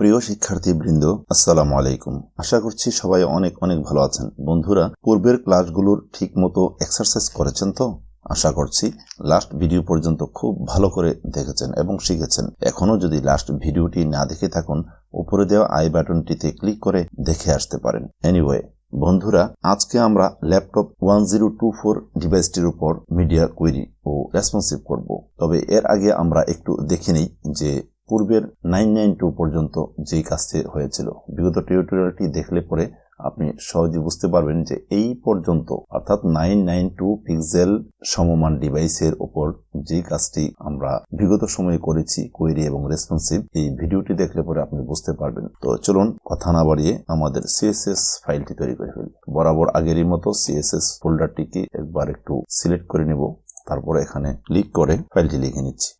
প্রিয় শিক্ষার্থীবৃন্দ, আসসালামু আলাইকুম। আশা করছি সবাই অনেক ভালো আছেন। বন্ধুরা, পূর্বের ক্লাসগুলোর ঠিকমতো এক্সারসাইজ করেছেন তো? আশা করছি লাস্ট ভিডিও পর্যন্ত খুব ভালো করে দেখেছেন এবং শিখেছেন। এখনো যদি লাস্ট ভিডিওটি না দেখে থাকুন, উপরে দেওয়া আই বাটনটিতে ক্লিক করে দেখে আসতে পারেন। এনিওয়ে বন্ধুরা, আজকে আমরা ল্যাপটপ 1024 ডিভাইসটির উপর মিডিয়া কোয়েরি ও রেসপন্সিভ করব। তবে এর আগে আমরা একটু দেখে নিই যে পূর্বের 992 পর্যন্ত যেই কাজটি হয়েছিল। বিগত টিউটোরিয়ালটি দেখলে পরে আপনি সহজে বুঝতে পারবেন যে এই পর্যন্ত অর্থাৎ 992 পিক্সেল সমমান ডিভাইসের উপর যে কাজটি আমরা বিগত সময়ে করেছি, কোয়েরি এবং রেসপন্সিভ, এই ভিডিওটি দেখলে পরে আপনি বুঝতে পারবেন। তো চলুন কথা না বাড়িয়ে আমাদের সিএসএস ফাইলটি তৈরি করে ফেলি। বরাবর আগেরই মতো সিএসএস ফোল্ডারটিকে একবার একটু সিলেক্ট করে নেব। তারপরে এখানে ক্লিক করে ফাইলটি লিখে নিচ্ছি,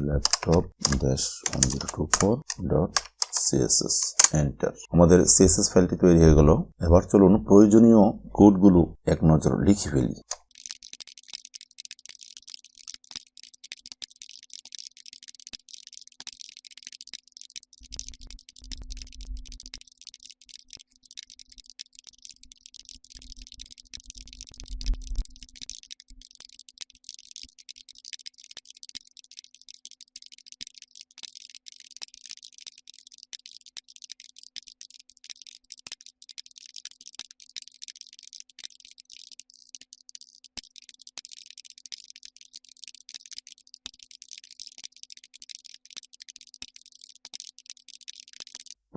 laptop-1024.css, এন্টার। আমাদের সিএসএস ফাইলটি তৈরি হয়ে গেল। এবার চলুন প্রয়োজনীয় কোডগুলো এক নজর লিখে ফেলি।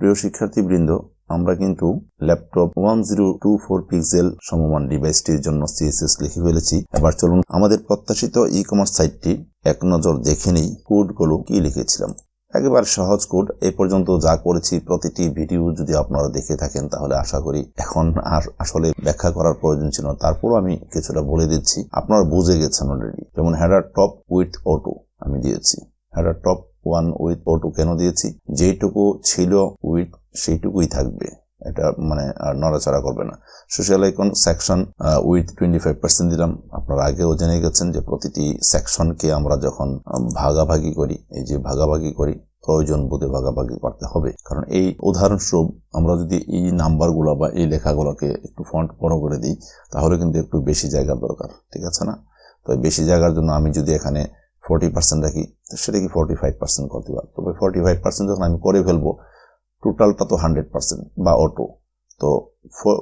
প্রিয় শিক্ষার্থীবৃন্দ, আমরা কিন্তু ল্যাপটপ 1024 পিক্সেল সমমান ডিভাইসটির জন্য সিএসএস লিখে ফেলেছি। এবার চলুন আমাদের প্রত্যাশিত ই কমার্স সাইটটি এক নজর দেখে নিই কোডগুলো কি লিখেছিলাম। একেবারে সহজ কোড। এই পর্যন্ত যা করেছি প্রতিটি ভিডিও যদি আপনারা দেখে থাকেন তাহলে আশা করি এখন আর আসলে ব্যাখ্যা করার প্রয়োজন ছিল না। তারপরও আমি কিছুটা বলে দিচ্ছি, আপনারা বুঝে গেছেন অলরেডি। যেমন হেডার টপ উইথ অটো আমি দিয়েছি। হেডার টপ 1 উইথ অটো কেন দিয়েছি? যেটুকু ছিল উইথ সেইটুকুই থাকবে, এটা মানে আর নড়াচড়া করবে না। সোশ্যাল আইকন সেকশন উইথ 25% দিলাম। আপনারা আগেও জেনে গেছেন যে প্রতিটি সেকশনকে আমরা যখন ভাগাভাগি করি, এই যে ভাগাভাগি করি, প্রয়োজন বোধে ভাগাভাগি করতে হবে। কারণ এই উদাহরণস্বরূপ আমরা যদি এই নাম্বারগুলো বা এই লেখাগুলোকে একটু ফন্ট বড় করে দিই তাহলে কিন্তু একটু বেশি জায়গার দরকার, ঠিক আছে না? তো বেশি জায়গার জন্য আমি যদি এখানে 40% রাখি, সেটা কি 45% করতে পারবো। তবে 45% যখন আমি করে ফেলবো, টোটালটা তো 100% বা অটো। তো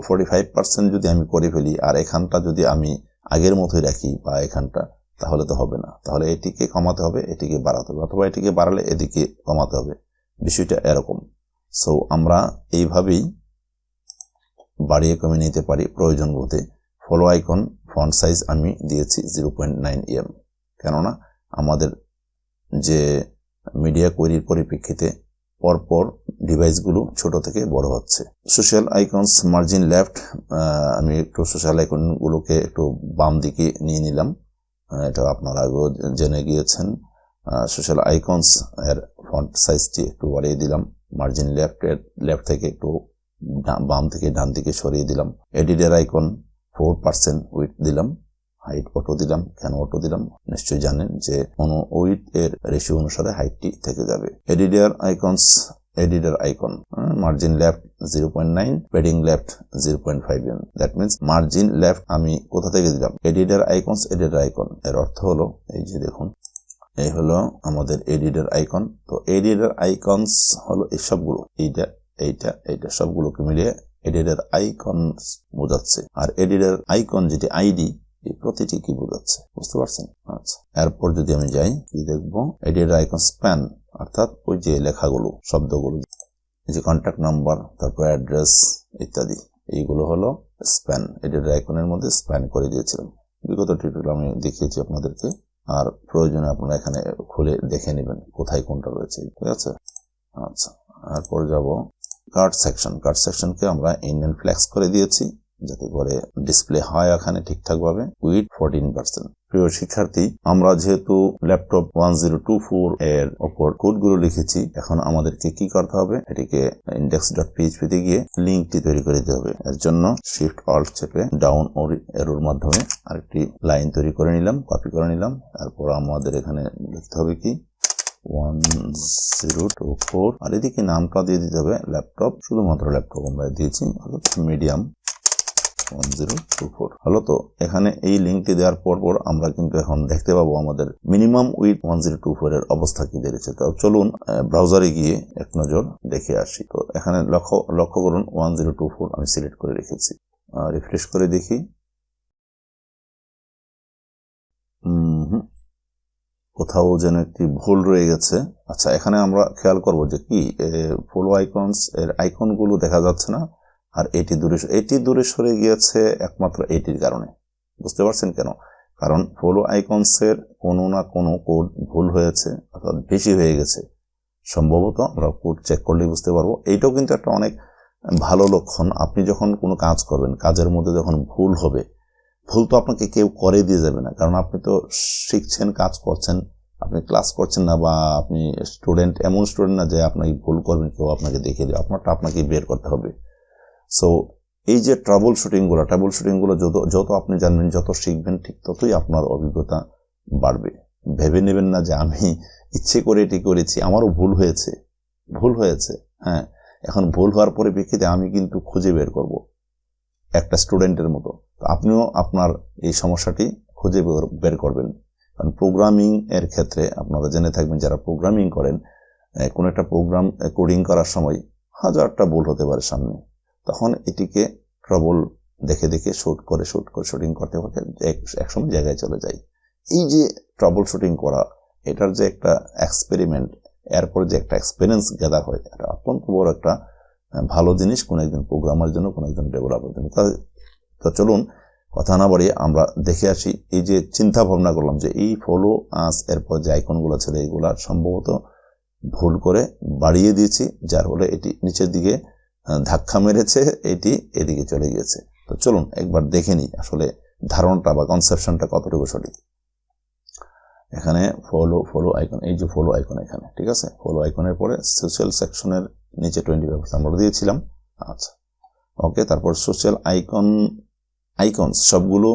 45% যদি আমি করে ফেলি আর এখানটা যদি আমি আগের মতোই রাখি বা এখানটা, তাহলে তো হবে না। তাহলে এটিকে কমাতে হবে, এটিকে বাড়াতে হবে, অথবা এটিকে বাড়ালে এদিকে কমাতে হবে। বিষয়টা এরকম। সো আমরা এইভাবেই বাড়িয়ে কমিয়ে নিতে পারি প্রয়োজন বোধে। ফলো আইকন ফন্ট সাইজ আমি দিয়েছি 0.9 mm, কেননা আমাদের যে মিডিয়া কোয়েরির পরিপ্রেক্ষিতে পরপর ডিভাইসগুলো ছোট থেকে বড় হচ্ছে। সোশ্যাল আইকনস মার্জিন লেফট, আমি একটু সোশ্যাল আইকনগুলোকে একটু বাম দিকে নিয়ে নিলাম। এটা আপনারা আগেও জেনে গিয়েছেন। সোশ্যাল আইকনস এর ফন্ট সাইজটি একটু বাড়িয়ে দিলাম। মার্জিন লেফট থেকে একটু বাম থেকে ডান দিকে সরিয়ে দিলাম। এডিটের আইকন 4% উইথ দিলাম। হাইট অটো দিলাম। কেন অটো দিলাম নিশ্চয়ই জানেন যে উইথ এর রেশিও অনুসারে হাইটটি থেকে যাবে। Editor icon margin left 0.9, padding left 0.5 mm। That means margin left আমি কোথা থেকে দিলাম? Editor icon. এর অর্থ হলো এই যে দেখুন, এই হলো আমাদের এডিটর আইকন। তো এডিটর আইকনস হলো এই সবগুলো, এইটা সবগুলোকে মিলিয়ে এডিটর আইকনস বোঝাচ্ছে। আর এডিটর আইকন যেটি আইডি, প্রতিটি কি বোঝাচ্ছে, বুঝতে পারছেন? আচ্ছা, এরপর যদি আমি যাই কি দেখবো, এডিটর আইকন স্প্যান, অর্থাৎ ওই যে লেখাগুলো, শব্দগুলো, এই যে কন্ট্যাক্ট নাম্বার, তারপর অ্যাড্রেস ইত্যাদি, এইগুলো হলো স্প্যান। এডিটর আইকনের মধ্যে স্প্যান করে দিয়েছিলাম। বিগত টিউটোরিয়ালে আমি দেখিয়েছি আপনাদেরকে, আর প্রয়োজনে আপনারা এখানে খুলে দেখে নেবেন কোথায় কোনটা রয়েছে, ঠিক আছে? আচ্ছা, এরপর যাব কার্ড সেকশনকে আমরা ইন্ডিয়ান ফ্ল্যাক্স করে দিয়েছি যাতে করে ডিসপ্লে হয় এখানে ঠিকঠাক ভাবে উইথ 14%। প্রিয় শিক্ষার্থী, আমরা যেহেতু ল্যাপটপ 1024 এর উপর কোডগুলো লিখেছি, এখন আমাদেরকে কি করতে হবে? এটিকে index.php তে গিয়ে লিঙ্কটি তৈরি করে দিতে হবে। এর জন্য শিফট অল্ট চেপে ডাউন এরোর মাধ্যমে আরেকটি লাইন তৈরি করে নিলাম, কপি করে নিলাম। তারপর আমাদের এখানে লিখতে হবে কি 1024 আর এদিকে নামটা দিয়ে দিতে হবে ল্যাপটপ, শুধুমাত্র ল্যাপটপ আমরা দিয়েছি, অর্থাৎ মিডিয়াম 1024 হলো। তো এখানে এই লিঙ্কটি দেওয়ার পর আমরা কিন্তু এখন দেখতে পাবো আমাদের মিনিমাম উইথ 1024 এর অবস্থা কি দাঁড়িয়েছে। তো চলুন ব্রাউজারে গিয়ে এক নজর দেখে আসি। তো এখানে লক্ষ্য করুন 1024 আমি সিলেক্ট করে রেখেছি। রিফ্রেশ করে দেখি, কোথাও যেন একটি ভুল রয়ে গেছে। আচ্ছা, এখানে আমরা খেয়াল করব যে কি ফলো আইকনস এর আইকনগুলো দেখা যাচ্ছে না, আর এটি দূরে সরে গিয়েছে একমাত্র এটির কারণে। বুঝতে পারছেন কেন? কারণ ফলো আইকনসের কোনো না কোনো কোড ভুল হয়েছে অর্থাৎ বেশি হয়ে গেছে। সম্ভবত আমরা কোড চেক করলে বুঝতে পারবো। এইটাও কিন্তু একটা অনেক ভালো লক্ষণ। আপনি যখন কোনো কাজ করবেন, কাজের মধ্যে যখন ভুল হবে, ভুল তো আপনাকে কেউ করে দিয়ে যাবে না, কারণ আপনি তো শিখছেন, কাজ করছেন, আপনি ক্লাস করছেন না, বা আপনি স্টুডেন্ট, এমন স্টুডেন্ট না যে আপনাকে ভুল করবেন কেউ আপনাকে দেখিয়ে দেবে, আপনারটা আপনাকে বের করতে হবে। সো এই যে ট্রাবল শুটিংগুলো যত আপনি জানবেন, যত শিখবেন, ঠিক ততই আপনার অভিজ্ঞতা বাড়বে। ভেবে নেবেন না যে আমি ইচ্ছে করে এটি করেছি, আমারও ভুল হয়েছে। হ্যাঁ, এখন ভুল হওয়ার পরিপ্রেক্ষিতে আমি কিন্তু খুঁজে বের করব একটা স্টুডেন্টের মতো। তো আপনিও আপনার এই সমস্যাটি খুঁজে বের করবেন। কারণ প্রোগ্রামিং এর ক্ষেত্রে আপনারা জেনে থাকবেন, যারা প্রোগ্রামিং করেন, কোনো একটা প্রোগ্রাম কোডিং করার সময় হাজারটা ভুল হতে পারে সামনে। তখন এটিকে ট্রাবল দেখে শুটিং করতে একসময় জায়গায় চলে যায়। এই যে ট্রাবল শুটিং করা, এটার যে একটা এক্সপেরিমেন্ট, এরপর যে একটা এক্সপিরিয়েন্স গ্যাদার হয়, এটা অত্যন্ত বড় একটা ভালো জিনিস কোন একজন প্রোগ্রামার জন্য, কোন একজন ডেভেলপারের জন্য। তো চলুন কথা না বাড়িয়ে আমরা দেখে আসি। এই যে চিন্তা ভাবনা করলাম যে এই ফলো আস এরপর যে আইকনগুলো ছিল, এগুলা সম্ভবত ভুল করে বাড়িয়ে দিয়েছি, যার ফলে এটি নিচের দিকে ধাক্কা মেরেছে, এটি এদিকে চলে গিয়েছে। তো চলুন একবার দেখে নিই আসলে ধারণাটা বা কনসেপশনটা কতটুকু সঠিক। এখানে ফলো আইকন, এই যে ফলো আইকন এখানে, ঠিক আছে। ফলো আইকনের পরে সোশ্যাল সেকশনের নিচে 25% আমরা দিয়েছিলাম। আচ্ছা, ওকে। তারপর সোশ্যাল আইকনস সবগুলো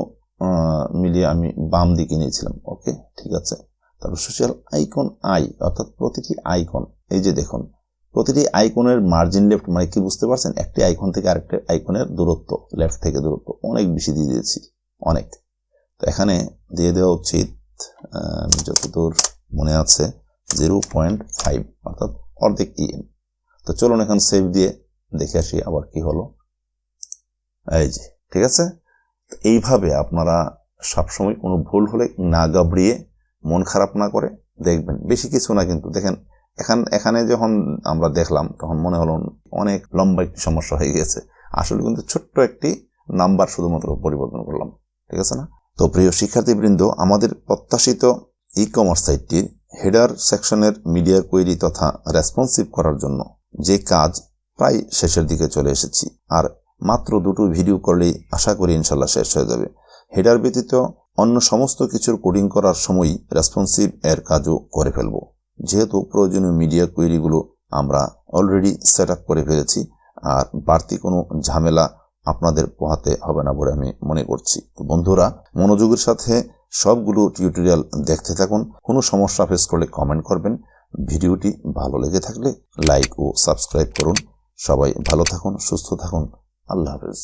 মিলিয়ে আমি বাম দিকে নিয়েছিলাম। ওকে, ঠিক আছে। তারপর সোশ্যাল আইকন অর্থাৎ প্রতিটি আইকন, এই যে দেখুন প্রতিটি আইকনের মার্জিন লেফট, মানে কি বুঝতে পারছেন? একটি আইকন থেকে আরেকটি আইকনের দূরত্ব, লেফট থেকে দূরত্ব অনেক বেশি দিয়ে দিয়েছি, অনেক। তো এখানে দিয়ে দেওয়া উচিত, যতদূর মনে আছে, 0.5 অর্থাৎ অর্ধেক EM। তো চলুন এখন সেভ দিয়ে দেখে আসি আবার কি হলো। এই যে, ঠিক আছে। এইভাবে আপনারা সবসময় কোনো ভুল হলে না ঘাবড়িয়ে, মন খারাপ না করে দেখবেন। বেশি কিছু না কিন্তু, দেখেন এখানে যখন আমরা দেখলাম তখন মনে হলো অনেক লম্বা একটি সমস্যা হয়ে গেছে। আসলে কিন্তু ছোট্ট একটি নাম্বার শুধুমাত্র পরিবর্তন করলাম, ঠিক আছে না? তো প্রিয় শিক্ষার্থীবৃন্দ, আমাদের প্রত্যাশিত ই কমার্স সাইটটির হেডার সেকশনের মিডিয়া কোয়েরি তথা রেসপন্সিভ করার জন্য যে কাজ প্রায় শেষের দিকে চলে এসেছি। আর মাত্র 2টো ভিডিও করলেই আশা করি ইনশাল্লাহ শেষ হয়ে যাবে। হেডার ব্যতীত অন্য সমস্ত কিছুর কোডিং করার সময়ই রেসপন্সিভ এর কাজও করে ফেলব, যেহেতু প্রয়োজনীয় মিডিয়া কোয়েরিগুলো আমরা অলরেডি সেট আপ করে ফেলেছি। আর বাড়তি কোনো ঝামেলা আপনাদের পোহাতে হবে না বলে আমি মনে করছি। তো বন্ধুরা, মনোযোগের সাথে সবগুলো টিউটোরিয়াল দেখতে থাকুন। কোনো সমস্যা ফেস করলে কমেন্ট করবেন। ভিডিওটি ভালো লেগে থাকলে লাইক ও সাবস্ক্রাইব করুন। সবাই ভালো থাকুন, সুস্থ থাকুন। আল্লাহ হাফেজ।